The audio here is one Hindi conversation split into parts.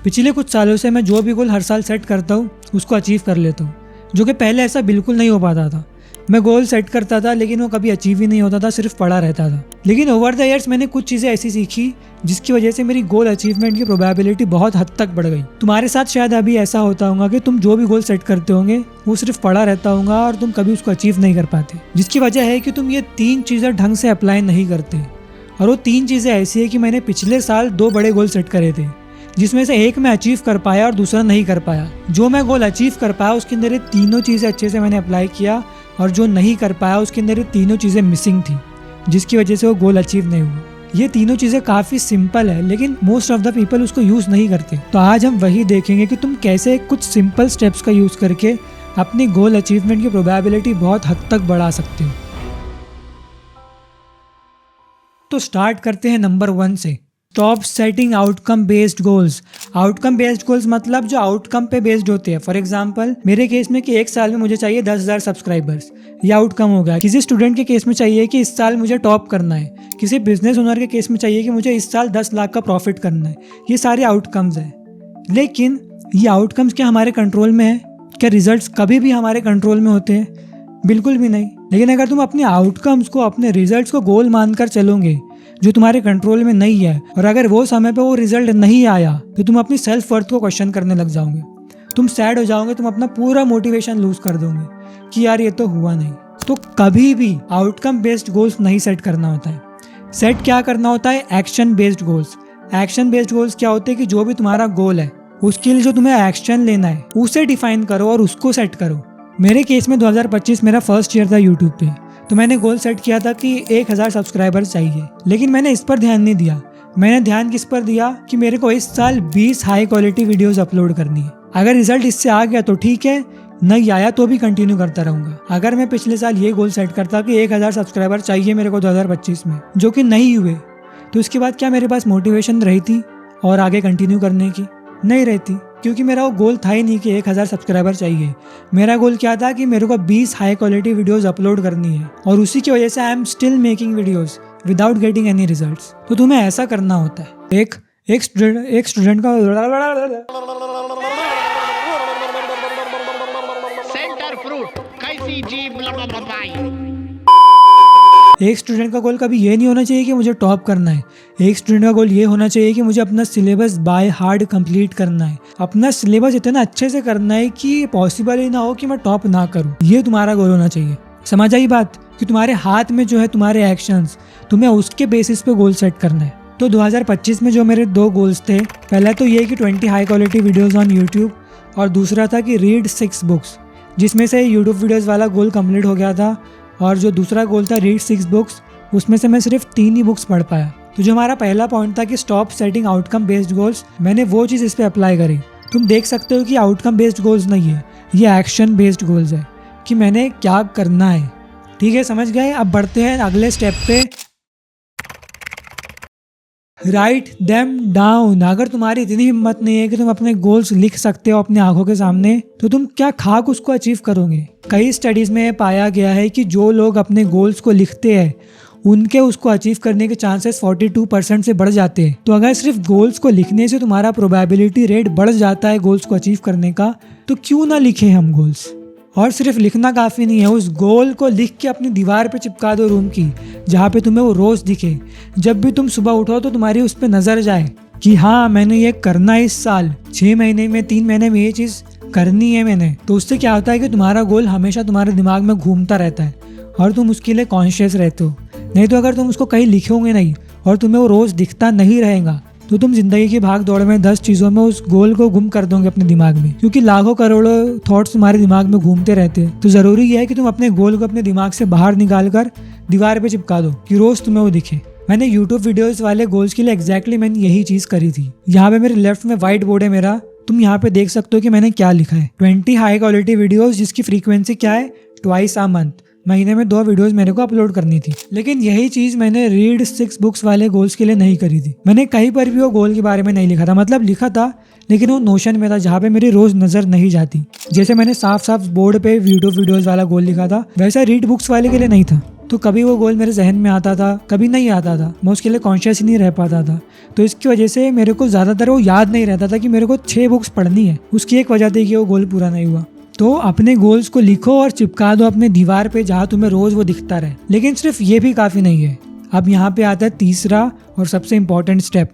पिछले कुछ सालों से मैं जो भी गोल हर साल सेट करता हूँ उसको अचीव कर लेता हूँ, जो कि पहले ऐसा बिल्कुल नहीं हो पाता था। मैं गोल सेट करता था लेकिन वो कभी अचीव ही नहीं होता था, सिर्फ पड़ा रहता था। लेकिन ओवर द ईयर्स मैंने कुछ चीज़ें ऐसी सीखी जिसकी वजह से मेरी गोल अचीवमेंट की प्रोबेबिलिटी बहुत हद तक बढ़ गई। तुम्हारे साथ शायद अभी ऐसा होता होगा कि तुम जो भी गोल सेट करते होंगे वो सिर्फ पड़ा रहता होगा और तुम कभी उसको अचीव नहीं कर पाते, जिसकी वजह है कि तुम ये 3 चीज़ें ढंग से अप्लाई नहीं करते। और वो 3 चीज़ें ऐसी है कि मैंने पिछले साल 2 बड़े गोल सेट करे थे, जिसमें से एक मैं अचीव कर पाया और दूसरा नहीं कर पाया। जो मैं गोल अचीव कर पाया उसके अंदर ये तीनों चीज़ें अच्छे से मैंने अप्लाई किया, और जो नहीं कर पाया उसके अंदर ये तीनों चीज़ें मिसिंग थी, जिसकी वजह से वो गोल अचीव नहीं हुआ। ये तीनों चीज़ें काफ़ी सिंपल है लेकिन मोस्ट ऑफ द पीपल उसको यूज़ नहीं करते। तो आज हम वही देखेंगे कि तुम कैसे कुछ सिंपल स्टेप्स का यूज़ करके अपनी गोल अचीवमेंट की प्रोबेबिलिटी बहुत हद तक बढ़ा सकते हो। तो स्टार्ट करते हैं नंबर 1 से। Stop setting outcome based goals. Outcome based goals मतलब जो आउटकम पे बेस्ड होते हैं। फॉर एग्जांपल मेरे केस में कि 1 साल में मुझे चाहिए 10,000 सब्सक्राइबर्स, ये आउटकम हो गया। किसी स्टूडेंट के केस में चाहिए कि इस साल मुझे टॉप करना है। किसी बिजनेस ओनर के केस में चाहिए कि मुझे इस साल 10 लाख का प्रॉफिट करना है। ये सारे आउटकम्स हैं। लेकिन ये आउटकम्स क्या हमारे कंट्रोल में है? क्या रिजल्ट्स कभी भी हमारे कंट्रोल में होते हैं? बिल्कुल भी नहीं। लेकिन अगर तुम अपने आउटकम्स को, अपने रिजल्ट्स को गोल मानकर चलोगे जो तुम्हारे कंट्रोल में नहीं है, और अगर वो समय पे वो रिजल्ट नहीं आया तो तुम अपनी सेल्फ वर्थ को क्वेश्चन करने लग जाओगे। तुम सैड हो जाओगे, तुम अपना पूरा मोटिवेशन लूज कर दोगे कि यार ये तो हुआ नहीं। तो कभी भी आउटकम बेस्ड गोल्स नहीं सेट करना होता है। सेट क्या करना होता है? Action based goals. Action based goals क्या होते हैं कि जो भी तुम्हारा गोल है उसके लिए जो तुम्हें एक्शन लेना है उसे डिफाइन करो और उसको सेट करो। मेरे केस में 2025 मेरा फर्स्ट ईयर था यूट्यूब पे, तो मैंने गोल सेट किया था कि 1000 सब्सक्राइबर्स चाहिए। लेकिन मैंने इस पर ध्यान नहीं दिया। मैंने ध्यान किस पर दिया कि मेरे को इस साल 20 हाई क्वालिटी वीडियोस अपलोड करनी है। अगर रिजल्ट इससे आ गया तो ठीक है, नहीं आया तो भी कंटिन्यू करता रहूंगा। अगर मैं पिछले साल ये गोल सेट करता कि 1000 सब्सक्राइबर चाहिए मेरे को 2025 में, जो कि नहीं हुए, तो इसके बाद क्या मेरे पास मोटिवेशन रही थी और आगे कंटिन्यू करने की? नहीं रहती, क्योंकि मेरा वो गोल था ही नहीं कि 1000 सब्सक्राइबर चाहिए। मेरा गोल क्या था कि मेरे को 20 हाई क्वालिटी वीडियोस अपलोड करनी है, और उसी की वजह से I am still making videos without getting any results. तो तुम्हें ऐसा करना होता है। एक स्टूडेंट का सेंटर फ्रूट कैसी जीभ लपलपाई। एक स्टूडेंट का गोल कभी ये नहीं होना चाहिए कि मुझे टॉप करना है। एक स्टूडेंट का गोल ये होना चाहिए कि मुझे अपना सिलेबस बाय हार्ड कंप्लीट करना है। अपना सिलेबस इतना अच्छे से करना है कि पॉसिबल ही ना हो कि मैं टॉप ना करूं। ये तुम्हारा गोल होना चाहिए। समझ आई बात? कि तुम्हारे हाथ में जो है तुम्हारे एक्शंस, तुम्हें उसके बेसिस पे गोल सेट करना है। तो 2025 में जो मेरे 2 गोल्स थे, पहला तो ये कि 20 high quality videos on YouTube, और दूसरा था कि रीड 6 बुक्स, जिसमें से यूट्यूब वीडियोज़ वाला गोल कम्प्लीट हो गया था। और जो दूसरा गोल था रीड 6 बुक्स, उसमें से मैं सिर्फ 3 ही बुक्स पढ़ पाया। तो जो हमारा पहला पॉइंट था कि stop setting outcome based goals, मैंने वो चीज़ इस पे अप्लाई करी। तुम देख सकते हो कि आउटकम बेस्ड गोल्स नहीं है, ये एक्शन बेस्ड गोल्स है कि मैंने क्या करना है। ठीक है, समझ गए? अब बढ़ते हैं अगले स्टेप पे। Write them down. अगर तुम्हारी इतनी हिम्मत नहीं है कि तुम अपने गोल्स लिख सकते हो अपनी आंखों के सामने, तो तुम क्या खाक उसको अचीव करोगे? कई स्टडीज में पाया गया है कि जो लोग अपने गोल्स को लिखते हैं उनके उसको अचीव करने के चांसेस 42% से बढ़ जाते हैं। तो अगर सिर्फ गोल्स को लिखने से तुम्हारा प्रोबेबिलिटी रेट बढ़ जाता है गोल्स को अचीव करने का, तो क्यों ना लिखें हम गोल्स? और सिर्फ लिखना काफ़ी नहीं है, उस गोल को लिख के अपनी दीवार पे चिपका दो रूम की, जहाँ पे तुम्हें वो रोज़ दिखे। जब भी तुम सुबह उठो तो तुम्हारी उस पर नज़र जाए कि हाँ मैंने ये करना है इस साल, 6 महीने में, 3 महीने में ये चीज़ करनी है मैंने। तो उससे क्या होता है कि तुम्हारा गोल हमेशा तुम्हारे दिमाग में घूमता रहता है और तुम उसके लिए कॉन्शियस रहते हो। नहीं तो अगर तुम उसको कहीं लिखोगे नहीं और तुम्हें वो रोज़ दिखता नहीं रहेगा, तो तुम जिंदगी की भाग दौड़ में 10 चीज़ों में उस गोल को गुम कर दोगे अपने दिमाग में, क्योंकि लाखों करोड़ों थॉट्स तुम्हारे दिमाग में घूमते रहते हैं। तो ज़रूरी है कि तुम अपने गोल को अपने दिमाग से बाहर निकाल कर दीवार पे चिपका दो कि रोज़ तुम्हें वो दिखे। मैंने यूट्यूब वीडियोस वाले गोल्स के लिए एग्जैक्टली मैंने यही चीज़ करी थी। यहाँ पे मेरे लेफ्ट में व्हाइट बोर्ड है मेरा, तुम यहाँ पे देख सकते हो कि मैंने क्या लिखा है। 20 हाई क्वालिटी वीडियोस, जिसकी फ्रीक्वेंसी क्या है, ट्वाइस अ मंथ। महीने में 2 वीडियोस मेरे को अपलोड करनी थी। लेकिन यही चीज मैंने रीड 6 बुक्स वाले गोल्स के लिए नहीं करी थी। मैंने कहीं पर भी वो गोल के बारे में नहीं लिखा था, मतलब लिखा था लेकिन वो नोशन में था जहाँ पे मेरी रोज नजर नहीं जाती। जैसे मैंने साफ साफ बोर्ड पे यूट्यूब वीडियोस वाला गोल लिखा था, वैसा रीड बुक्स वाले के लिए नहीं था। तो कभी वो गोल मेरे जहन में आता था, कभी नहीं आता था, मैं उसके लिए कॉन्शियस ही नहीं रह पाता था। तो इसकी वजह से मेरे को ज़्यादातर वो याद नहीं रहता था कि मेरे को 6 बुक्स पढ़नी है। उसकी एक वजह थी कि वो गोल पूरा नहीं हुआ। तो अपने गोल्स को लिखो और चिपका दो अपने दीवार पे जहाँ तुम्हें रोज़ वो दिखता रहे। लेकिन सिर्फ ये भी काफ़ी नहीं है। अब यहाँ पे आता है तीसरा और सबसे इम्पोर्टेंट स्टेप,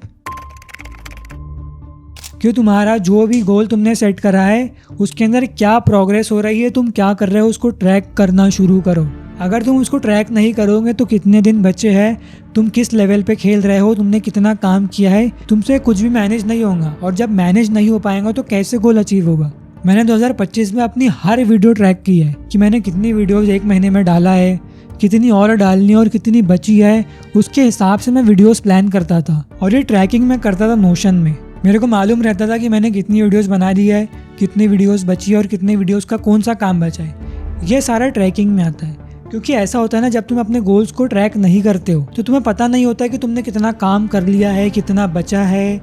कि तुम्हारा जो भी गोल तुमने सेट करा है उसके अंदर क्या प्रोग्रेस हो रही है, तुम क्या कर रहे हो, उसको ट्रैक करना शुरू करो। अगर तुम उसको ट्रैक नहीं करोगे तो कितने दिन बचे हैं, तुम किस लेवल पे खेल रहे हो, तुमने कितना काम किया है, तुमसे कुछ भी मैनेज नहीं होगा। और जब मैनेज नहीं हो पाएगा तो कैसे गोल अचीव होगा। मैंने 2025 में अपनी हर वीडियो ट्रैक की है कि मैंने कितनी वीडियोस एक महीने में डाला है, कितनी और डालनी है और कितनी बची है। उसके हिसाब से मैं वीडियोस प्लान करता था और ये ट्रैकिंग मैं करता था नोशन में। मेरे को मालूम रहता था कि मैंने कितनी वीडियोस बना दी है, कितनी वीडियोस बची है और कितनी वीडियोस का कौन सा काम बचा है। ये सारा ट्रैकिंग में आता है। क्योंकि ऐसा होता है ना, जब तुम अपने गोल्स को ट्रैक नहीं करते हो तो तुम्हें पता नहीं होता है कि तुमने कितना काम कर लिया है, कितना बचा है,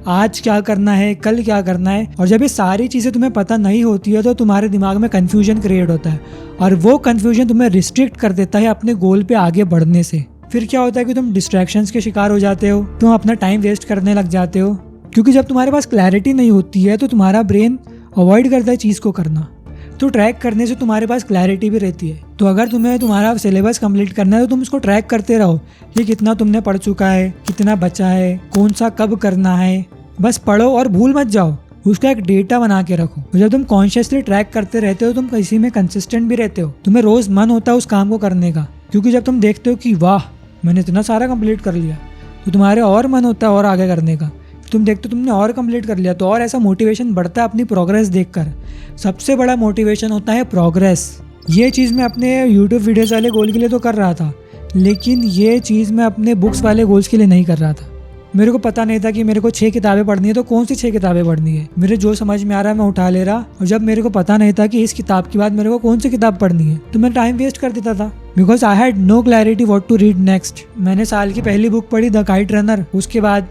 आज क्या करना है, कल क्या करना है। और जब ये सारी चीज़ें तुम्हें पता नहीं होती है तो तुम्हारे दिमाग में कन्फ्यूजन क्रिएट होता है और वो कन्फ्यूजन तुम्हें रिस्ट्रिक्ट कर देता है अपने गोल पे आगे बढ़ने से। फिर क्या होता है कि तुम डिस्ट्रैक्शंस के शिकार हो जाते हो, तुम अपना टाइम वेस्ट करने लग जाते हो। क्योंकि जब तुम्हारे पास क्लैरिटी नहीं होती है तो तुम्हारा ब्रेन अवॉइड करता है चीज़ को करना। तो ट्रैक करने से तुम्हारे पास क्लैरिटी भी रहती है। तो अगर तुम्हें तुम्हारा सिलेबस कंप्लीट करना है तो तुम उसको ट्रैक करते रहो कि कितना तुमने पढ़ चुका है, कितना बचा है, कौन सा कब करना है। बस पढ़ो और भूल मत जाओ, उसका एक डेटा बना के रखो। तो जब तुम कॉन्शियसली ट्रैक करते रहते हो तुम किसी में कंसिस्टेंट भी रहते हो, तुम्हें रोज़ मन होता है उस काम को करने का। क्योंकि जब तुम देखते हो कि वाह मैंने इतना सारा कंप्लीट कर लिया तो तुम्हारे और मन होता है और आगे करने का। तुम देखते हो तुमने और कंप्लीट कर लिया तो और ऐसा मोटिवेशन बढ़ता है अपनी प्रोग्रेस देखकर। सबसे बड़ा मोटिवेशन होता है प्रोग्रेस। ये चीज़ मैं अपने यूट्यूब वीडियोज़ वाले गोल के लिए तो कर रहा था, लेकिन ये चीज़ मैं अपने बुक्स वाले गोल्स के लिए नहीं कर रहा था। मेरे को पता नहीं था कि मेरे को 6 किताबें पढ़नी है तो कौन सी 6 किताबें पढ़नी है। मेरे जो समझ में आ रहा है मैं उठा ले रहा। और जब मेरे को पता नहीं था कि इस किताब के बाद मेरे को कौन सी किताब पढ़नी है तो मैं टाइम वेस्ट कर देता था। Because I had no clarity what to read next. मैंने साल की पहली बुक पढ़ी द काइट रनर, उसके बाद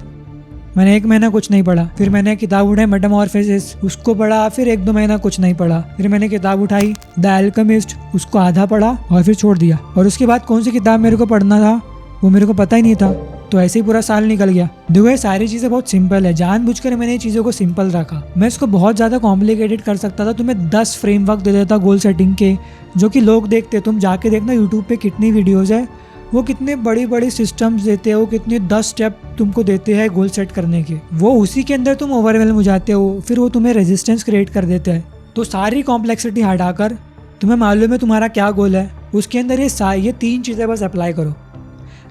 मैंने 1 महीना कुछ नहीं पढ़ा। फिर मैंने किताब उठाई मेटामॉर्फोसिस, उसको पढ़ा। फिर 1-2 महीना कुछ नहीं पढ़ा। फिर मैंने किताब उठाई द अल्केमिस्ट, उसको आधा पढ़ा और फिर छोड़ दिया। और उसके बाद कौन सी किताब मेरे को पढ़ना था वो मेरे को पता ही नहीं था। तो ऐसे ही पूरा साल निकल गया। देखो ये सारी चीज़ें बहुत सिंपल है, जानबूझकर मैंने ये चीज़ों को सिंपल रखा। मैं इसको बहुत ज़्यादा कॉम्प्लिकेटेड कर सकता था। तुम्हें 10 फ्रेमवर्क दे देता गोल सेटिंग के, जो कि लोग देखते। तुम जाके देखना यूट्यूब पे कितनी वीडियोज़ है, वो कितने बड़ी बड़ी सिस्टम्स देते हैं, वो कितने 10 स्टेप तुमको देते हैं गोल सेट करने के। वो उसी के अंदर तुम ओवरवेलम हो जाते हो, फिर वो तुम्हें रेजिस्टेंस क्रिएट कर देते हैं। तो सारी कॉम्प्लेक्सिटी हटाकर तुम्हें मालूम है तुम्हारा क्या गोल है, उसके अंदर ये 3 चीज़ें बस अप्लाई करो।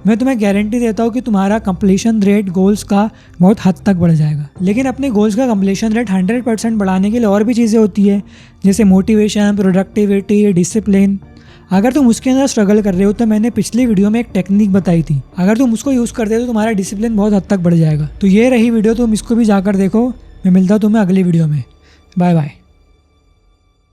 मैं तुम्हें गारंटी देता हूँ कि तुम्हारा कंप्लीशन रेट गोल्स का बहुत हद तक बढ़ जाएगा। लेकिन अपने गोल्स का कंप्लीशन रेट 100% बढ़ाने के लिए और भी चीज़ें होती है, जैसे मोटिवेशन, प्रोडक्टिविटी, डिसिप्लिन। अगर तुम उसके अंदर स्ट्रगल कर रहे हो तो मैंने पिछली वीडियो में एक टेक्निक बताई थी, अगर तुम उसको यूज़ करते हो तो तुम्हारा डिसिप्लिन बहुत हद तक बढ़ जाएगा। तो ये रही वीडियो, तुम इसको भी जाकर देखो। मैं मिलता हूँ तुम्हें अगली वीडियो में। Bye bye.